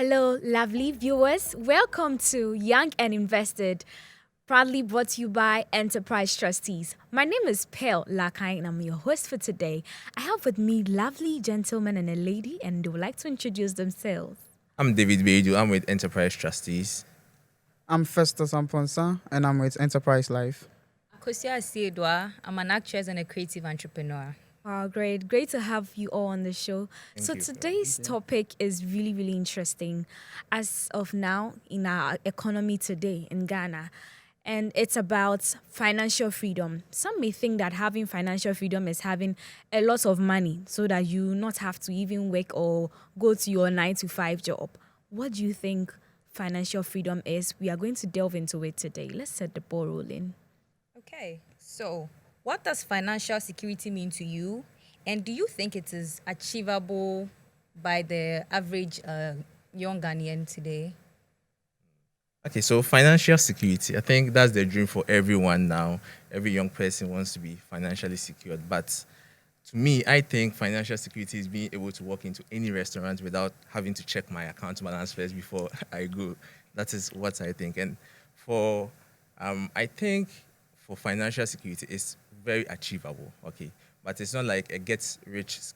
Hello, lovely viewers. Welcome to Young and Invested, proudly brought to you by Enterprise Trustees. My name is Pale Lakai and I'm your host for today. I have with me lovely gentlemen and a lady, and they would like to introduce themselves. I'm David Beidu. I'm with Enterprise Trustees. I'm Festus Amponsa, and I'm with Enterprise Life. Kosia Siedwa. I'm an actress and a creative entrepreneur. Wow, great. Great to have you all on the show. Thank So you. today's topic is really, really interesting as of now in our economy today in Ghana. And it's about financial freedom. Some may think that having financial freedom is having a lot of money so that you not have to even work or go to your 9 to 5 job. What do you think financial freedom is? We are going to delve into it today. Let's set the ball rolling. Okay, so what does financial security mean to you? And do you think it is achievable by the average young Ghanaian today? Okay, so financial security. I think that's the dream for everyone now. Every young person wants to be financially secured. But to me, I think financial security is being able to walk into any restaurant without having to check my account balance first before I go. That is what I think. And for, I think for financial security, it's very achievable. Okay, but it's not like a get rich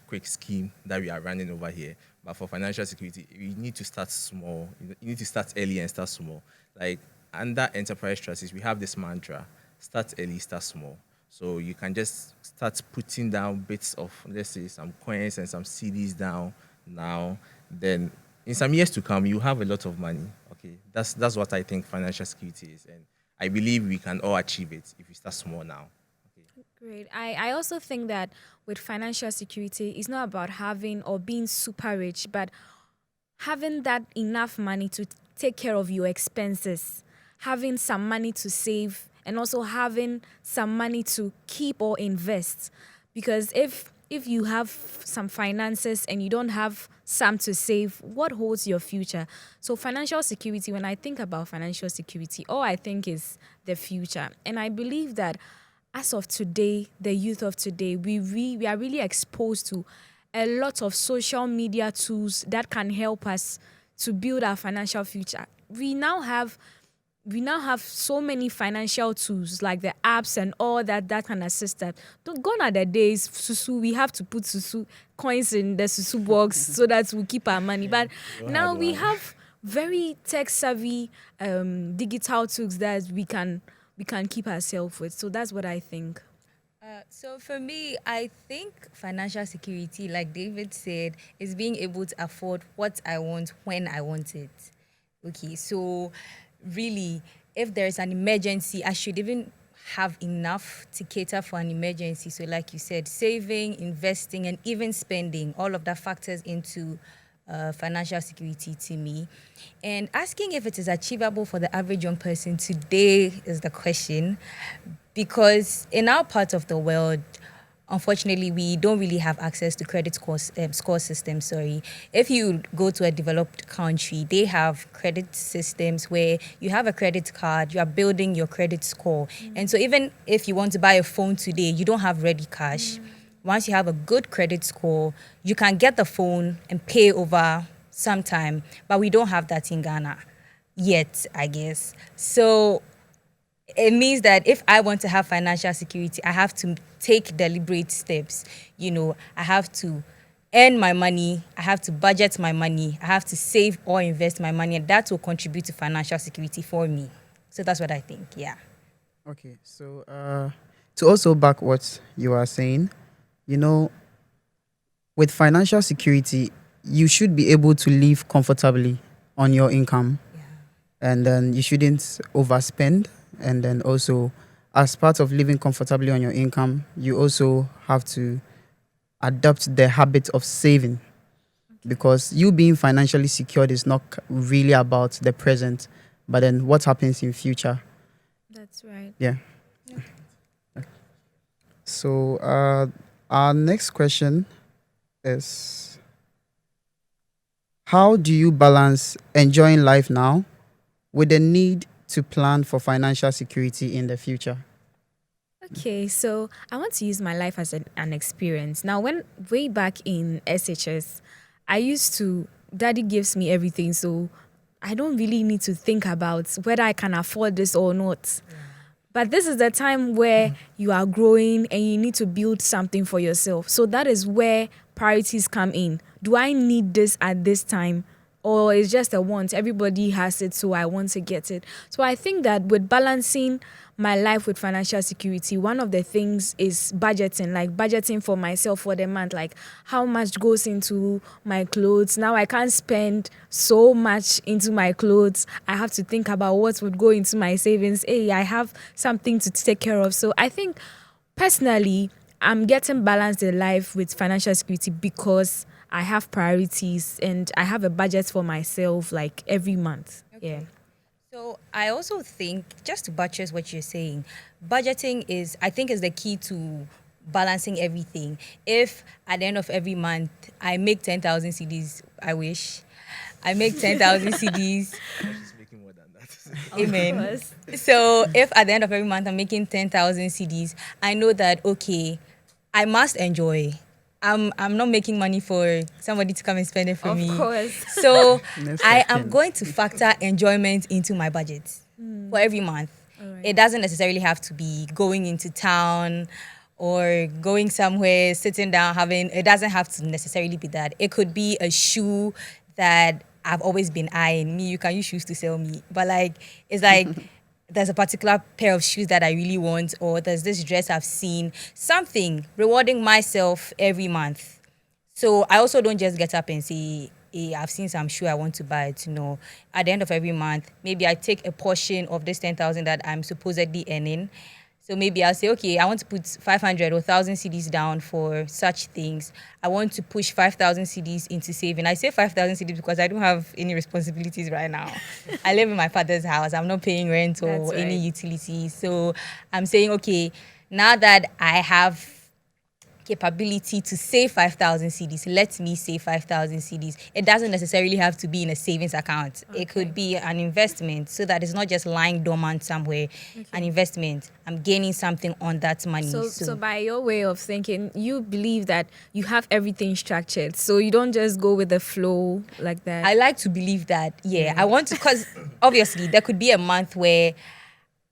quick scheme that we are running over here. But for financial security, you need to start small. You need to start early and start small. Like under enterprise trustees, we have this mantra: start early, start small. So you can just start putting down bits of, let's say, some coins and some CDs down now. Then in some years to come, you have a lot of money. Okay, that's what I think financial security is, and I believe we can all achieve it if we start small now. Great. I also think that with financial security, it's not about having or being super rich, but having that enough money to take care of your expenses, having some money to save, and also having some money to keep or invest. Because if you have some finances and you don't have some to save, what holds your future? So financial security, when I think about financial security, all I think is the future. And I believe that as of today, the youth of today, we are really exposed to a lot of social media tools that can help us to build our financial future. We now have so many financial tools like the apps and all that can assist us. Gone are the days, susu, we have to put susu coins in the susu box so that we keep our money. But now we have very tech savvy digital tools that we can keep ourselves with. So that's what I think. So for me, I think financial security, like David said, is being able to afford what I want when I want it. Okay, so really, if there's an emergency, I should even have enough to cater for an emergency. So like you said, saving, investing, and even spending, all of that factors into financial security to me. And asking if it is achievable for the average young person today is the question, because in our part of the world, unfortunately, we don't really have access to credit score systems. Sorry, if you go to a developed country, they have credit systems where you have a credit card, you are building your credit score, and so even if you want to buy a phone today, you don't have ready cash. Once you have a good credit score, you can get the phone and pay over some time, but we don't have that in Ghana yet, I guess. So it means that if I want to have financial security, I have to take deliberate steps. I have to earn my money, I have to budget my money, I have to save or invest my money, and that will contribute to financial security for me. So that's what I think, yeah. Okay, so to also back what you are saying, you know, with financial security, you should be able to live comfortably on your income, and then you shouldn't overspend. And then also, as part of living comfortably on your income, you also have to adopt the habit of saving, because you being financially secured is not really about the present, but then what happens in future. That's right. Yeah. So our next question is, how do you balance enjoying life now with the need to plan for financial security in the future? Okay, so I want to use my life as an experience. Now, when way back in SHS, I used to daddy gives me everything, so I don't really need to think about whether I can afford this or not. But this is the time where you are growing and you need to build something for yourself. So that is where priorities come in. Do I need this at this time? Or it's just a want? Everybody has it, so I want to get it. So I think that with balancing my life with financial security, one of the things is budgeting, like budgeting for myself for the month, like how much goes into my clothes. Now I can't spend so much into my clothes. I have to think about what would go into my savings. Hey, I have something to take care of. So I think personally, I'm getting balanced in life with financial security because I have priorities and I have a budget for myself like every month. Yeah. So I also think, just to buttress what you're saying, budgeting I think, is the key to balancing everything. If at the end of every month I make 10,000 CDs, I wish I make 10,000 CDs. She's making more than that. Amen. So if at the end of every month I'm making 10,000 CDs, I know that, okay, I must enjoy. I'm not making money for somebody to come and spend it for me. Of course. So Next I question. am going to factor enjoyment into my budget for every month. Alright. It doesn't necessarily have to be going into town or going somewhere, sitting down, it doesn't have to necessarily be that. It could be a shoe that I've always been eyeing. You can use shoes to sell me. But it's like there's a particular pair of shoes that I really want, or there's this dress I've seen, something rewarding myself every month. So I also don't just get up and say, hey, I've seen some shoe I want to buy it. No, at the end of every month, maybe I take a portion of this 10,000 that I'm supposedly earning. So maybe I'll say, okay, I want to put 500 or 1,000 CDs down for such things. I want to push 5,000 CDs into saving. I say 5,000 CDs because I don't have any responsibilities right now. I live in my father's house. I'm not paying rent or That's any right. utilities. So I'm saying, okay, now that I have capability to save 5,000 CDs, let me save 5,000 CDs. It doesn't necessarily have to be in a savings account. It could be an investment, so that it's not just lying dormant somewhere. An investment. I'm gaining something on that money. So by your way of thinking, you believe that you have everything structured. So you don't just go with the flow like that. I like to believe that, yeah. I want to, because obviously there could be a month where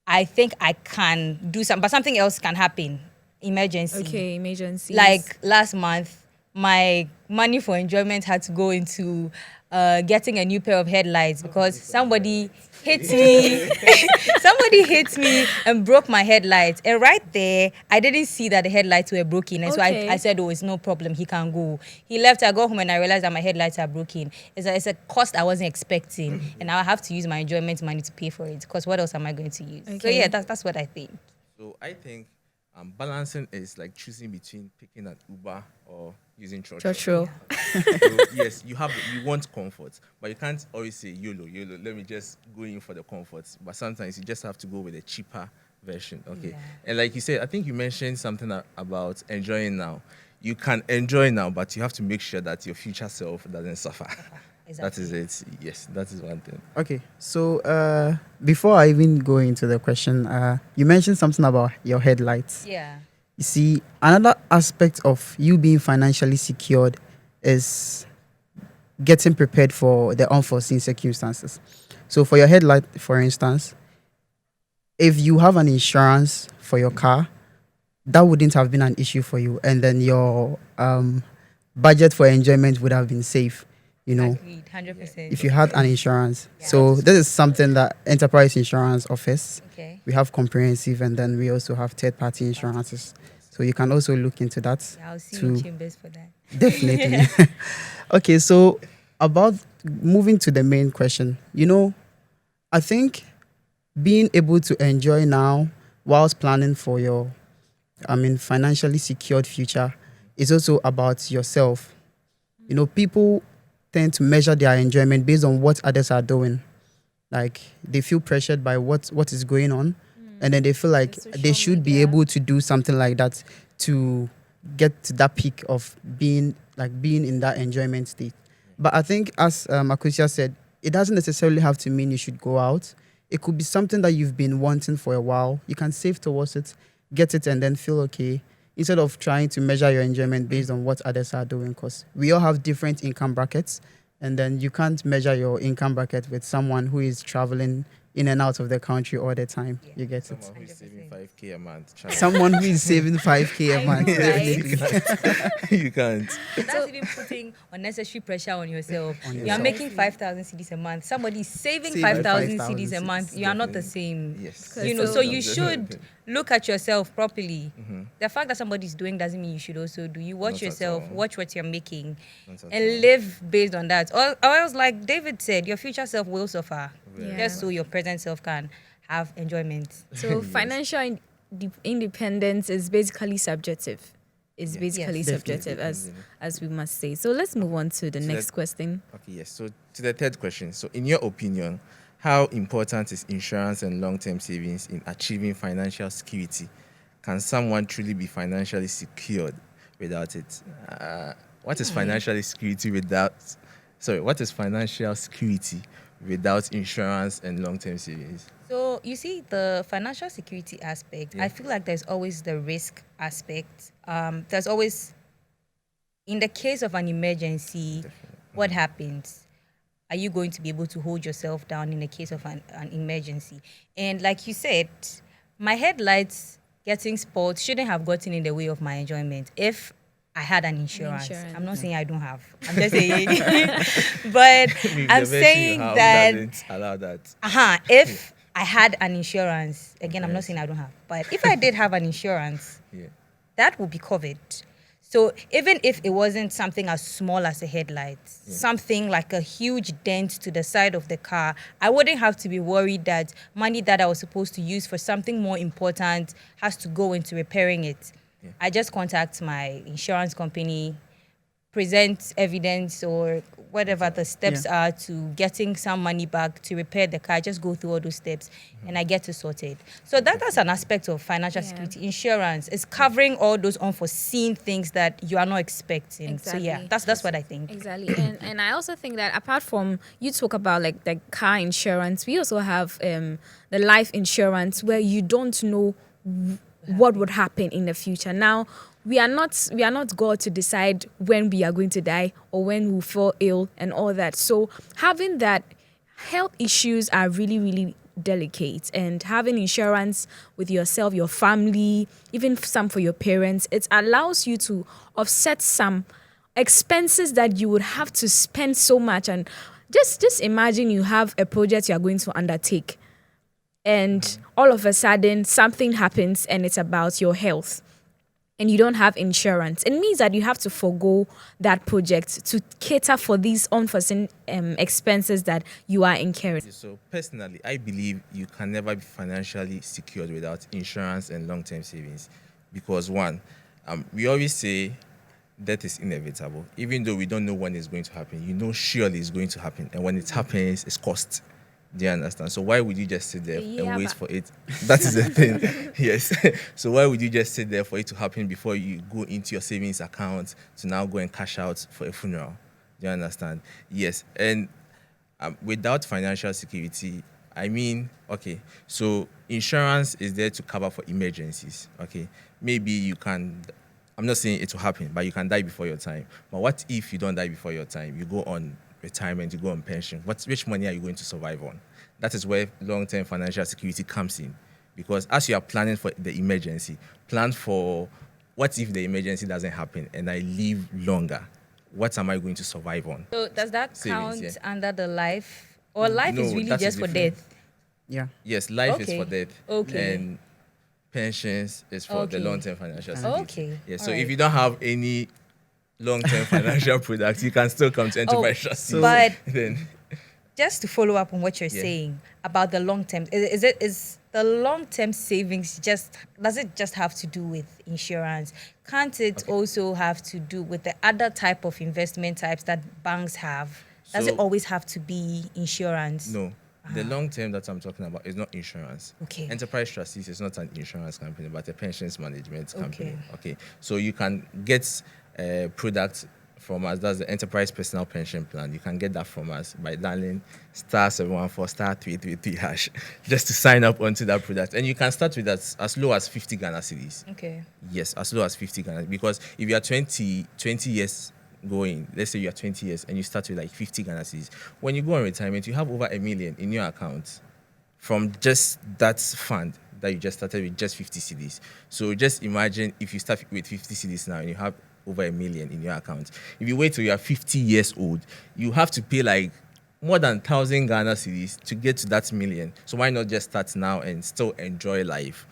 I think I can do something, but something else can happen. Emergency. Okay, emergencies. Like last month, my money for enjoyment had to go into getting a new pair of headlights because somebody hit me. Somebody hit me and broke my headlights. And right there, I didn't see that the headlights were broken. And Okay. so I said, oh, it's no problem. He can go. He left. I got home and I realized that my headlights are broken. It's a cost I wasn't expecting. And now I have to use my enjoyment money to pay for it because what else am I going to use? So Okay. yeah, that's what I think. So I think balancing is like choosing between picking an Uber or using church. Churchill. So yes, you want comfort, but you can't always say YOLO. Let me just go in for the comfort. But sometimes you just have to go with a cheaper version. Okay, Yeah. and like you said, I think you mentioned something about enjoying now. You can enjoy now, but you have to make sure that your future self doesn't suffer. That is it. Yes, that is one thing. Okay, so before I even go into the question, you mentioned something about your headlights. Yeah. You see, another aspect of you being financially secured is getting prepared for the unforeseen circumstances. So for your headlight, for instance, if you have an insurance for your car, that wouldn't have been an issue for you. And then your budget for enjoyment would have been safe, you know, Agreed, 100%. if you had an insurance. Yeah. So this is something that Enterprise Insurance offers. Okay. We have comprehensive, and then we also have third-party insurances. So you can also look into that. Yeah, I'll see to- you in Chambers for that. Definitely. Okay, so about moving to the main question, you know, I think being able to enjoy now whilst planning for your, financially secured future is also about yourself. You know, people tend to measure their enjoyment based on what others are doing. Like they feel pressured by what is going on, and then they feel like The they social should be media. able to do something like that to get to that peak of being in that enjoyment state. But I think, as Akusia said, it doesn't necessarily have to mean you should go out. It could be something that you've been wanting for a while. You can save towards it, get it, and then feel okay, instead of trying to measure your enjoyment based on what others are doing. Because we all have different income brackets, and then you can't measure your income bracket with someone who is traveling in and out of the country all the time. Yeah. You get it? Someone who is saving 5K a month. Child. Someone who is saving 5K a I month. know, right? Definitely. You can't. That's even putting unnecessary pressure on yourself. On You are yourself. making 5,000 CDs a month. Somebody is saving Saving 5,000 5,000 CDs a month. You are not the same. Yes. You know, So- so you should look at yourself properly. Mhm. The fact that somebody is doing doesn't mean you should also do. You watch Not at yourself, all. watch what you're making, Not at all. and live based on that. Or else, like David said, your future self will suffer. Very Yeah. Just so your present self can have enjoyment. So Yes. financial independence is basically subjective. It's Yeah. basically Yes. subjective, as we must say. So let's move on to the So next that- question. Okay, yes. So to the third question. So in your opinion, how important is insurance and long-term savings in achieving financial security? Can someone truly be financially secured without it? What is financially security without? Sorry, what is financial security without insurance and long-term savings? So you see the financial security aspect. Yeah. I feel like there's always the risk aspect. There's always, in the case of an emergency, what happens? Are you going to be able to hold yourself down in the case of an emergency? And like you said, my headlights getting spoiled shouldn't have gotten in the way of my enjoyment if I had an insurance. Insurance. I'm not saying I don't have. I'm just saying. But With I'm the version you saying have, that doesn't allow that. if I had an insurance, again, I'm not Yes. saying I don't have, but if I did have an insurance, Yeah. that would be covered. So even if it wasn't something as small as a headlight, something like a huge dent to the side of the car, I wouldn't have to be worried that money that I was supposed to use for something more important has to go into repairing it. Yeah. I just contact my insurance company, present evidence or whatever the steps are to getting some money back to repair the car. I just go through all those steps and I get to sort it. So that's an aspect of financial Yeah. security. Insurance is covering all those unforeseen things that you are not expecting. So yeah, Exactly. that's what I think. Exactly. And I also think that apart from you talk about like the car insurance, we also have the life insurance where you don't know what would happen in the future. Now, we are not God to decide when we are going to die or when we fall ill and all that. So having that, health issues are really, really delicate, and having insurance with yourself, your family, even some for your parents, it allows you to offset some expenses that you would have to spend so much. And just imagine you have a project you are going to undertake, and all of a sudden something happens and it's about your health and you don't have insurance. It means that you have to forego that project to cater for these unforeseen expenses that you are incurring. So personally, I believe you can never be financially secured without insurance and long-term savings, because one, we always say death is inevitable. Even though we don't know when it's going to happen, you know surely it's going to happen, and when it happens, it's cost. Do you understand? So why would you just sit there Yeah, and wait but- for it? That is the thing. Yes. So why would you just sit there for it to happen before you go into your savings account to now go and cash out for a funeral? Do you understand? Yes. And without financial security, I mean, okay, so insurance is there to cover for emergencies. Okay, maybe you can. I'm not saying it will happen, but you can die before your time. But what if you don't die before your time? You go on retirement, you go on pension. Which money are you going to survive on? That is where long-term financial security comes in. Because as you are planning for the emergency, plan for what if the emergency doesn't happen and I live longer? What am I going to survive on? So does that Savings, count yeah. under the life? Or life is No, really that is just for different. death? Yeah. Yes, life is Okay. for death. Okay. And pensions is for the Okay. long-term financial security. Okay. Yeah, so Alright. if you don't have any long-term financial products, you can still come to enterprise trustees. but- then Just to follow up on what you're Yeah. saying about the long term, is the long term savings does it just have to do with insurance? Can't it also have to do with the other type of investment types that banks have? Does it So- always have to be insurance? no. The long term that I'm talking about is not insurance. Okay. Enterprise Trustees is not an insurance company, but a pensions management company. Okay. Okay. So you can get products from us. That's the Enterprise Personal Pension Plan. You can get that from us by dialing *714*333# just to sign up onto that product. And you can start with as low as 50 Ghana cedis. Okay. Yes, as low as 50 Ghana. Because if you are 20 years going, let's say you are 20 years and you start with like 50 Ghana cedis. When you go on retirement, you have over 1 million in your account from just that fund that you just started with, just 50 cedis. So just imagine if you start with 50 cedis now and you have over 1 million in your account. If you wait till you are 50 years old, you have to pay like more than 1,000 Ghana cedis to get to that million. So why not just start now and still enjoy life?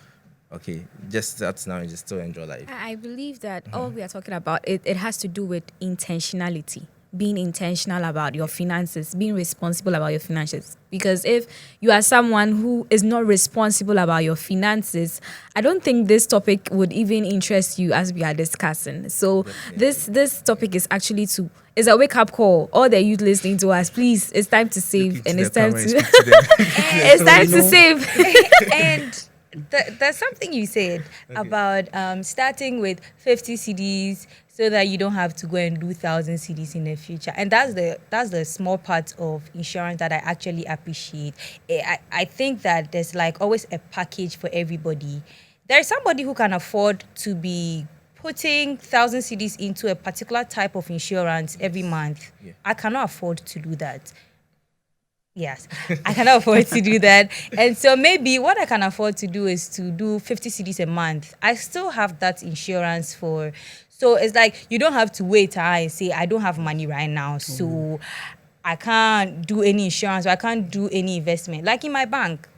Okay, just start now and just still enjoy life. I believe that all we are talking about, it has to do with intentionality, being intentional about your finances, being responsible about your finances. Because if you are someone who is not responsible about your finances, I don't think this topic would even interest you as we are discussing. So this topic is actually is a wake up call. All the youth listening to us, please, it's time to save, and it's time to it's time to save. And there's something you said about starting with 50 CDs so that you don't have to go and do 1,000 CDs in the future. And that's the small part of insurance that I actually appreciate. I think that there's like always a package for everybody. There's somebody who can afford to be putting 1,000 CDs into a particular type of insurance every month. Yeah. I cannot afford to do that. Yes, I cannot afford to do that. And so maybe what I can afford to do is to do 50 CDs a month. I still have that insurance for. So it's like you don't have to wait and say, I don't have money right now, so I can't do any insurance or I can't do any investment. Like in my bank,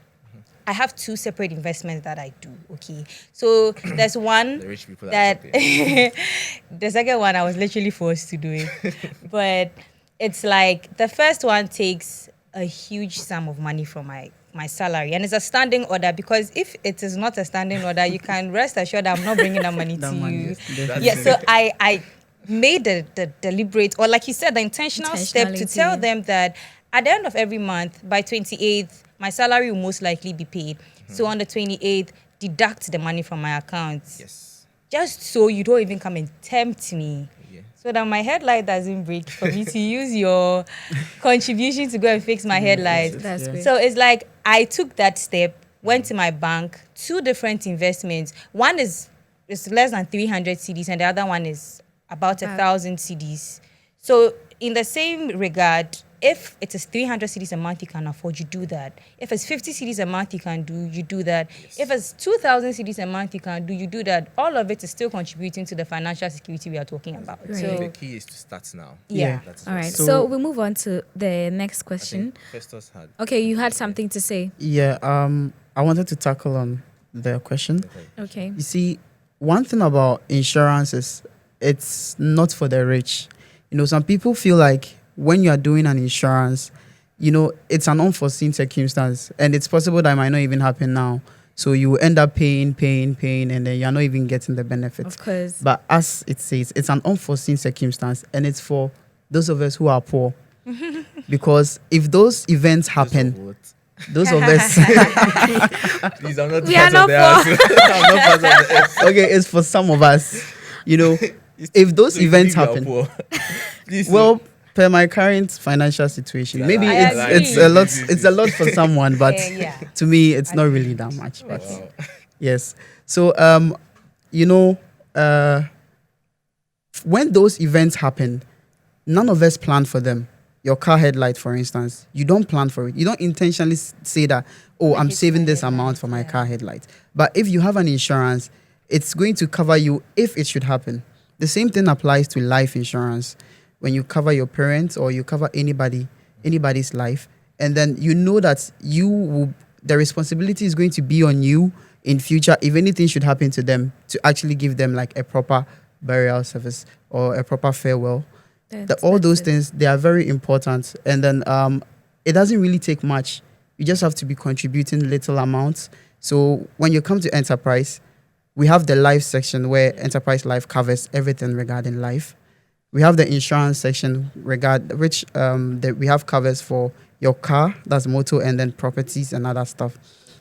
I have 2 separate investments that I do. Okay, so there's one The rich people that talking. the second one I was literally forced to do it, but it's like the first one takes a huge sum of money from my salary, and it's a standing order, because if it is not a standing order, you can rest assured I'm not bringing that money to you. Yeah, so I made the deliberate, or like you said, the intentional step to tell them that at the end of every month, by 28th, my salary will most likely be paid. So on the 28th, deduct the money from my account. Yes. Just so you don't even come and tempt me. Yeah. So that my headlight doesn't break, for me to use your contribution to go and fix my headlight. That's great. So it's like I took that step, went to my bank, 2 different investments. One is less than 300 CDs and the other one is about 1,000 CDs. So in the same regard, if it is 300 CDs a month you can afford, you do that. If it's 50 CDs a month you can do, you do that. Yes. If it's 2,000 CDs a month you can do, you do that. All of it is still contributing to the financial security we are talking about. Right. So The key is to start now. yeah. That's All right, just- so we move on to the next I question. think Festus had. Okay, you had something to say. Yeah, I wanted to tackle on the question. Okay. Okay. You see, one thing about insurance is it's not for the rich. You know, some people feel like when you are doing an insurance, you know, it's an unforeseen circumstance and it's possible that it might not even happen now. So you end up paying, and then you're not even getting the benefits. Of course. But as it says, it's an unforeseen circumstance and it's for those of us who are poor. Because if those events happen, those of us Please, I'm not We part are of not the house. I'm not part of the house. okay, it's for some of us. You know, if those So you events think happen, you are poor. Please, well, per my current financial situation, Yeah, maybe I it's agree. a lot. It's a lot for someone, but Yeah. to me, it's not really that much. But Wow. yes, so you know, when those events happen, none of us plan for them. Your car headlight, for instance, you don't plan for it. You don't intentionally say that, oh, I'm it's saving my this headlight, amount for my yeah. car headlight. But if you have an insurance, it's going to cover you if it should happen. The same thing applies to life insurance. When you cover your parents or you cover anybody's life, and then you know that the responsibility is going to be on you in future if anything should happen to them, to actually give them like a proper burial service or a proper farewell. All those things, they are very important. And then it doesn't really take much. You just have to be contributing little amounts. So when you come to enterprise, we have the life section where enterprise life covers everything regarding life. We have the insurance section which we have covers for your car, that's motor, and then properties and other stuff.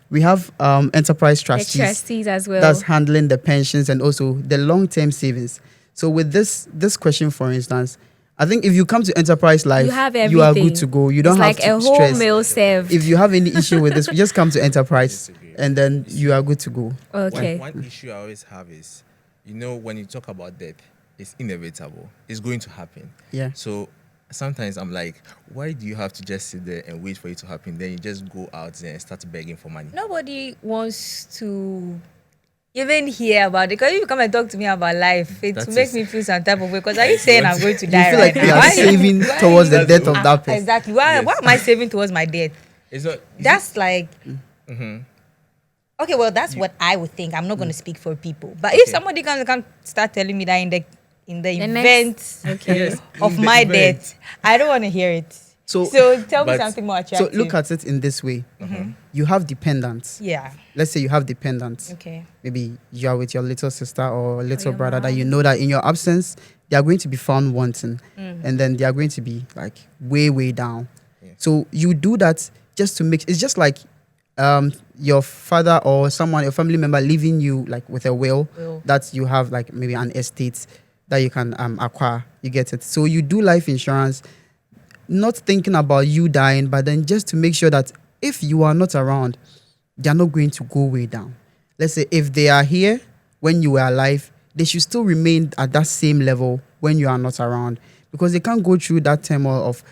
We have enterprise The trustees. trustees as well. That's handling the pensions and also the long-term savings. So with this question, for instance, I think if you come to enterprise life, You have you are everything. good to go. You don't It's have like to a whole stress. meal served. If you have any issue with this, you just come to enterprise Disagree. and then you are good to go. Okay. One issue I always have is, you know, when you talk about death, it's inevitable. It's going to happen. Yeah. So sometimes I'm like, why do you have to just sit there and wait for it to happen? Then you just go out there and start begging for money. Nobody wants to even hear about it. Because if you come and talk to me about life, it That makes is- me feel some type of way. Because are you saying I'm going to You die feel right like you now? are Why saving why towards the you- death of that person. Exactly. Why Yes. am I saving towards my death? It's not. That's like Mhm. okay. Well, that's what I would think. I'm not going to speak for people. But Okay. if somebody can start telling me that in the The event Okay. Yes, of in the my event. death, I don't want to hear it. So- So tell me But- something more So attractive. look at it in this way. You have dependents. yeah. Let's say you have dependents. Okay. Maybe you are with your little sister or little your brother that you mom. know that in your absence they are going to be found wanting, and then they are going to be like way down. Yeah. So you do that just to make. It's just like your father or someone, your family member, leaving you like with a will Will. that you have like maybe an estate that you can acquire. You get it. So you do life insurance, not thinking about you dying, but then just to make sure that if you are not around, they are not going to go way down. Let's say if they are here when you were alive, they should still remain at that same level when you are not around, because they can't go through that turmoil of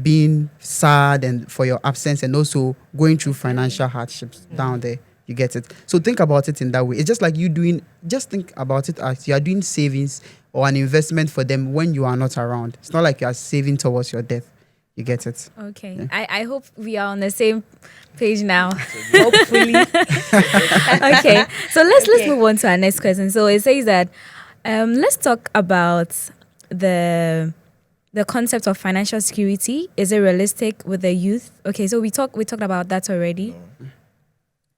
being sad and for your absence, and also going through financial hardships down there. You get it. So think about it in that way. It's just like you doing. Just think about it as you are doing savings or an investment for them when you are not around. It's not like you are saving towards your death. You get it. Okay. Yeah. I hope we are on the same page now. Hopefully. Okay. So let's Okay. move on to our next question. So it says that let's talk about the concept of financial security. Is it realistic with the youth? Okay, so we talked about that already.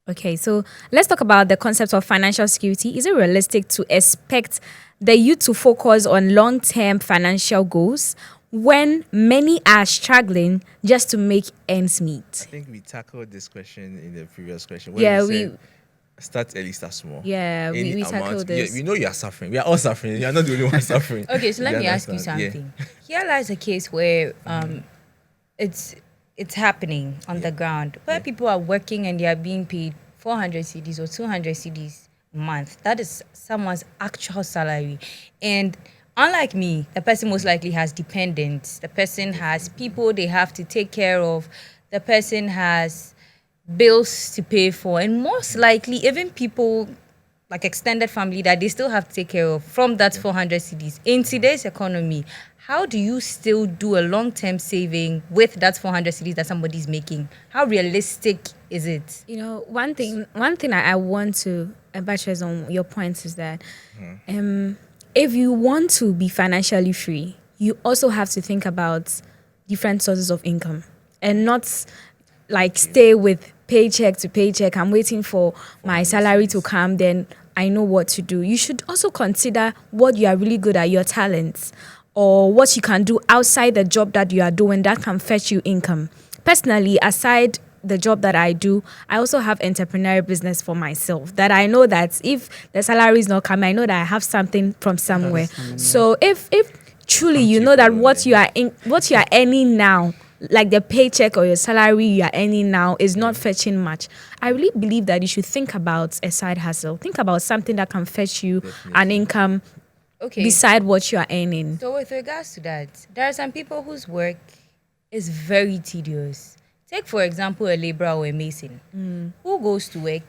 Okay, so let's talk about the concept of financial security. Is it realistic to expect the youth to focus on long-term financial goals when many are struggling just to make ends I meet? think we tackled this question in the previous question. Yeah, we said, start early, start small. Yeah, we Any tackled amount- this. We know you are suffering. We are all suffering. You are not the only one suffering. Okay, so let me ask you understand? Yeah. something. Here lies a case where it's happening on the ground where people are working and they are being paid 400 CDs or 200 CDs a month. That is someone's actual salary. And unlike me, the person most likely has dependents. The person has people they have to take care of. The person has bills to pay for. And most likely, even people like extended family that they still have to take care of from that 400 CDs. In today's economy, how do you still do a long-term saving with that 400 CDs that somebody's making? How realistic is it? You know, one thing I want to buttress on your points is that if you want to be financially free, you also have to think about different sources of income and not like stay with paycheck to paycheck. I'm waiting for my salary to come, then I know what to do. You should also consider what you are really good at, your talents, or what you can do outside the job that you are doing that can fetch you income. Personally, aside the job that I do, I also have entrepreneurial business for myself that I know that if the salary is not coming, I know that I have something from somewhere. So if truly you know that what you are earning now, like the paycheck or your salary you are earning now is not fetching much, I really believe that you should think about a side hustle. Think about something that can fetch you an income Okay. beside what you are earning. So with regards to that, there are some people whose work is very tedious. Take, for example, a laborer or a mason who goes to work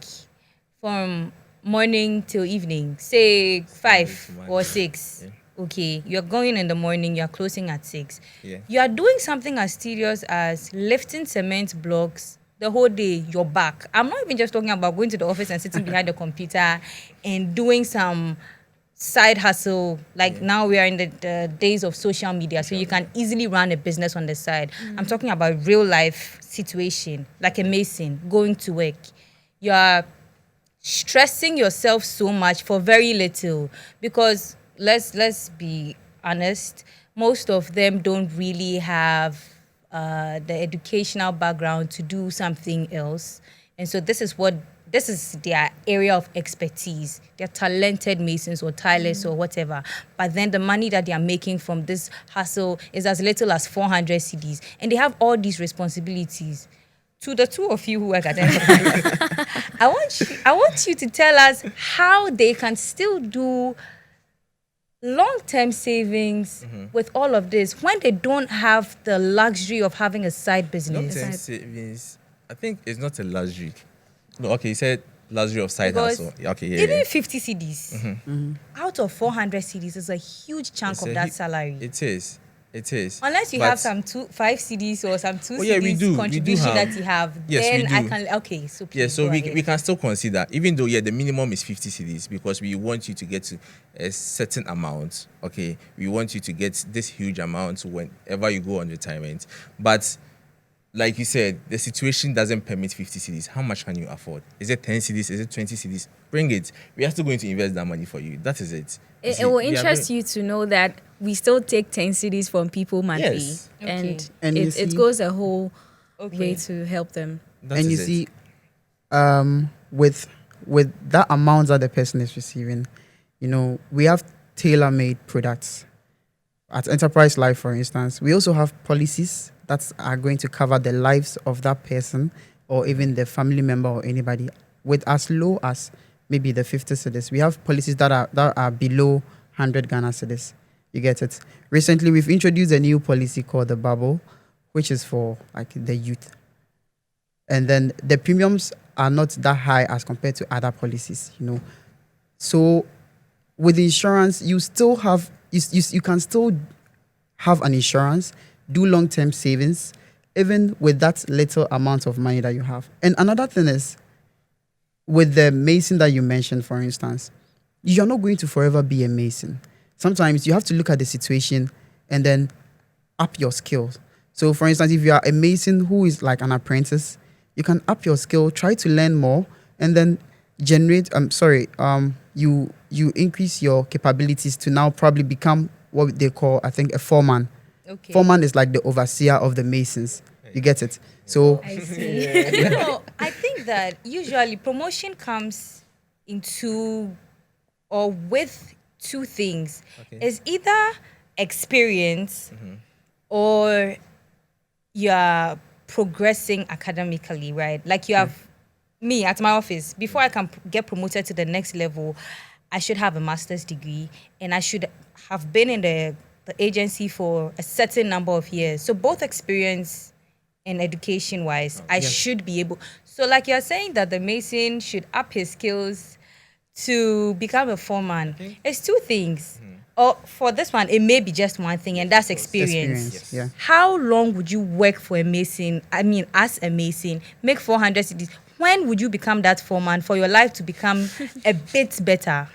from morning till evening, say 5 or 6. Okay, you're going in the morning, you're closing at 6. Yeah. You are doing something as tedious as lifting cement blocks the whole day, you're back. I'm not even just talking about going to the office and sitting behind the computer and doing some side hustle. Like now we are in the days of social media, so you can easily run a business on the side. I'm talking about real life situation, like a mason going to work. You are stressing yourself so much for very little, because let's be honest, most of them don't really have the educational background to do something else, and so this is their area of expertise. They're talented masons or tilers or whatever, but then the money that they are making from this hustle is as little as 400 CDs, and they have all these responsibilities. To the two of you who work at Enterprise, I want you to tell us how they can still do long-term savings with all of this when they don't have the luxury of having a side business. Long-term savings, I think it's not a luxury. No, okay, you said luxury of side Because hustle. Yeah, okay, yeah, even yeah. 50 CDs out of 400 CDs is a huge chunk It's of a that hu- salary. It is. It is. Unless you But- have some 5 CDs or some 2 Oh, yeah, we CDs do. We do contribution have- that you have, Yes, we then I do. can. Okay, so please Yeah, so go we ahead. can still consider, even though, yeah, the minimum is 50 CDs because we want you to get to a certain amount. Okay, we want you to get this huge amount whenever you go on retirement. But like you said, the situation doesn't permit 50 CDs. How much can you afford? Is it 10 CDs? Is it 20 CDs? Bring it. We are still going to invest that money for you. That is it. You see, It will we are interest going- you to know that we still take 10 cities from people monthly. Yes. Okay. And you it see- goes a whole Okay. way to help them. That And is you it. see, with that amount that the person is receiving, we have tailor-made products. At Enterprise Life, for instance, we also have policies that are going to cover the lives of that person or even the family member or anybody with as low as maybe the 50 cedis. We have policies that are below 100 Ghana cedis. You get it? Recently, we've introduced a new policy called the Bubble, which is for like the youth. And then the premiums are not that high as compared to other policies. So with insurance, you still have you can still have an insurance, do long-term savings, even with that little amount of money that you have. And another thing is, with the mason that you mentioned, for instance, you're not going to forever be a mason. Sometimes you have to look at the situation and then up your skills. So, for instance, if you are a mason who is like an apprentice, you can up your skill, try to learn more, and then you increase your capabilities to now probably become what they call, I think, a foreman. Okay. Foreman is like the overseer of the masons. You get it? So I see. I think that usually promotion comes into or with two things. Okay. It's either experience or you're progressing academically, right? Like you have me at my office. Before I can get promoted to the next level, I should have a master's degree and I should have been in the agency for a certain number of years. So both experience and education wise, I should be able. So like you're saying that the mason should up his skills to become a foreman. It's two things. Or for this one, it may be just one thing, and that's experience. experience, yeah. How long would you work for a mason? I mean, as a mason, make 400 CDs. When would you become that foreman for your life to become a bit better?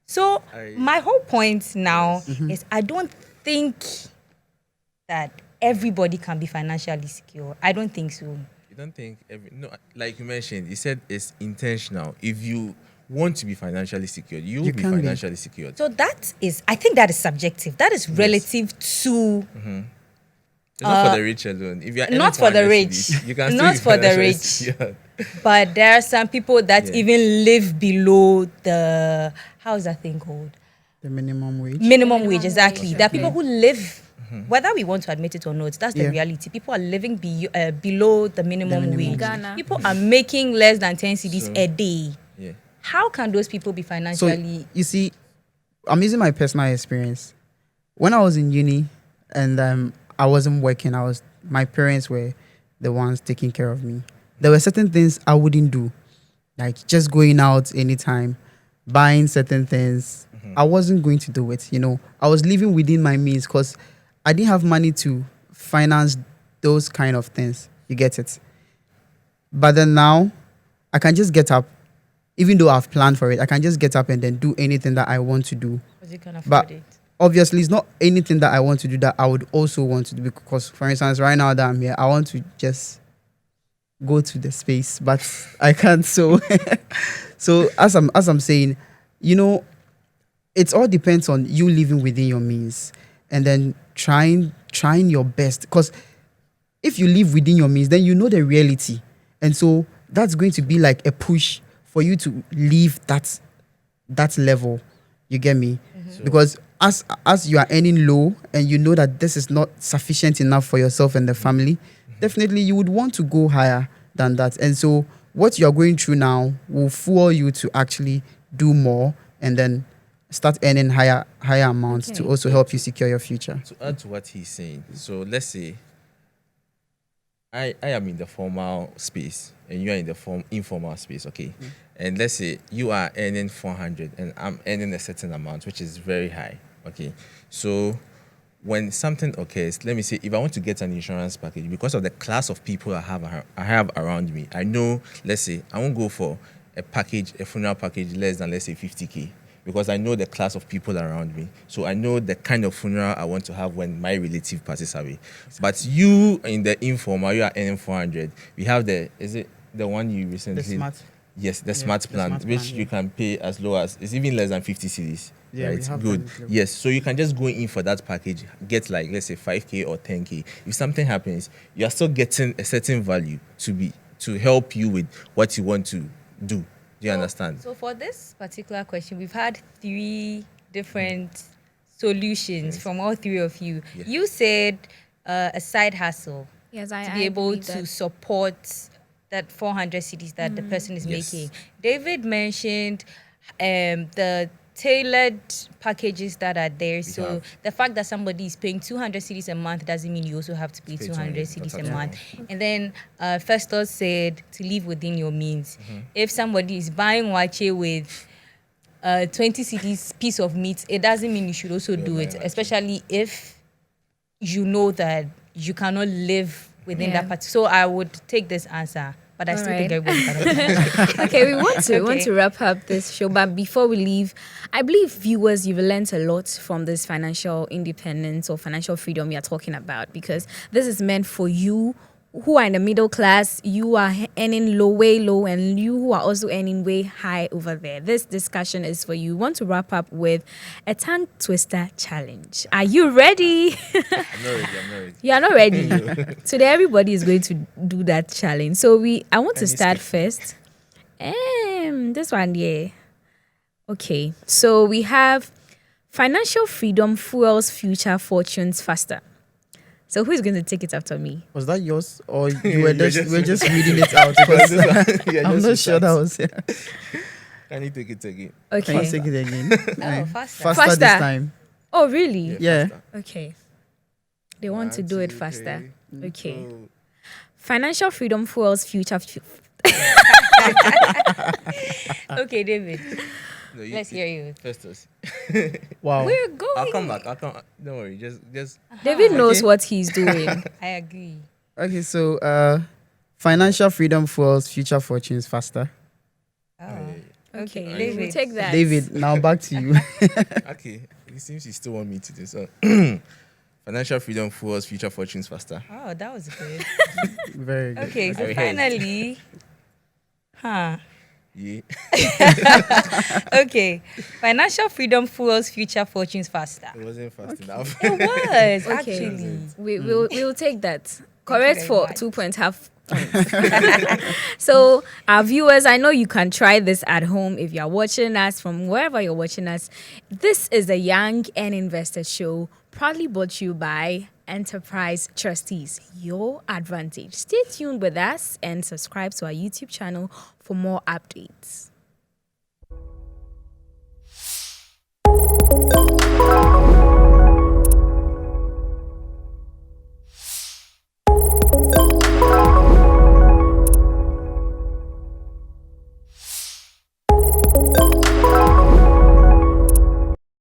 So my whole point now is I don't think that everybody can be financially secure. I don't think so. You don't think like you mentioned, you said it's intentional. If you want to be financially secured, you will be can be. financially secured. So I think that is subjective. That is relative to It's not for the rich alone. If you're not for the rich. you can still Not be for the financially rich. secured. But there are some people that Yeah. even live below the, how's that thing called? the minimum wage. Minimum wage, exactly. wage, There are people who live, whether we want to admit it or not, that's the Yeah. reality. People are living below the minimum minimum wage. wage. Ghana. People are making less than 10 CDs So- a day. Yeah. How can those people be So financially? you see, I'm using my personal experience. When I was in uni and I wasn't working, my parents were the ones taking care of me. There were certain things I wouldn't do, like just going out anytime, buying certain things. I wasn't going to do it. I was living within my means because I didn't have money to finance those kind of things. You get it? But then now, I can just get up, even though I've planned for it. I can just get up and then do anything that I want to do. Because you can afford But it. obviously, it's not anything that I want to do that I would also want to do. Because, for instance, right now that I'm here, I want to just go to the space, but I can't. So, so as I'm saying, it all depends on you living within your means and then trying your best. Because if you live within your means, then you know the reality, and so that's going to be like a push for you to leave that level. You get me? Because as you are earning low and you know that this is not sufficient enough for yourself and the family, definitely you would want to go higher than that. And so what you're going through now will fuel you to actually do more and then start earning higher amounts to Okay. also help you secure your future. To add to what he's saying, so let's say I am in the formal space and you are in the informal space, okay? And let's say you are earning 400 and I'm earning a certain amount, which is very high, okay? So when something occurs, let me say, if I want to get an insurance package, because of the class of people I have around me, I know, let's say, I won't go for a funeral package less than, let's say, 50K, because I know the class of people around me. So I know the kind of funeral I want to have when my relative passes away. But you in the informal, you are earning 400. We have is it the one you recently? The smart. Yes, the Yeah, smart the plan, smart which plan, you yeah. can pay as low as, it's even less than 50 cedis. Yeah, we right? have Good. them. Yes, so you can just go in for that package, get like, let's say 5K or 10K. If something happens, you are still getting a certain value to help you with what you want to do. Do you understand? So for this particular question, we've had 3 different solutions Yes. from all 3 of you. Yes. You said a side hustle Yes, to be able believe to that. support that 400 cities that the person is Yes. making. David mentioned the tailored packages that are there. So have. the fact that somebody is paying 200 cities a month doesn't mean you also have to pay Pay 200 200, cities a that's month. right. And then Festus said to live within your means. Mm-hmm. If somebody is buying wache with 20 cities piece of meat, it doesn't mean you should also do buy it, wache. especially if you know that you cannot live within Yeah. that part. So I would take this answer, but I All still right. think everybody cannot. Okay, we want Okay. to wrap up this show, but before we leave, I believe viewers, you've learned a lot from this financial independence or financial freedom we are talking about, because this is meant for you who are in the middle class, you are earning way low, and you who are also earning way high over there. This discussion is for you. We want to wrap up with a tongue twister challenge. Are you ready? I'm not ready. You are not ready. Today, everybody is going to do that challenge. So I want to Can you start skip first. This one, yeah. Okay. So we have financial freedom fuels future fortunes faster. So who is going to take it after me? Was that yours, or you You were were just just- we're just reading it out? 'Cause I'm not sure that was. Can you take it again? Can Okay. you take it again? Oh, faster. Faster this Faster. time. Oh, really? Yeah. faster. Okay. They want to One, do it two, faster. three. Okay. So, Financial freedom fuels future. Okay, David, no, let's hear you. Festus. Wow. We're going. I'll come back. Don't worry. Just. David knows Okay. what he's doing. I agree. Okay, so financial freedom fuels future fortunes faster. Oh. Okay, Okay, David, David. take that. David, now back to you. Okay. It seems you still want me to do so. Financial freedom fuels future fortunes faster. Oh, that was good. Very good. Okay, so I heard. finally, Yeah. okay, financial freedom fuels future fortunes faster. It wasn't fast enough. It was Okay. actually. We'll take that. Correct very for much. 2 points, half points. So, our viewers, I know you can try this at home if you're watching us from wherever you're watching us. This is the Young and Invested Show, proudly brought to you by Enterprise Trustees, your advantage. Stay tuned with us and subscribe to our YouTube channel for more updates.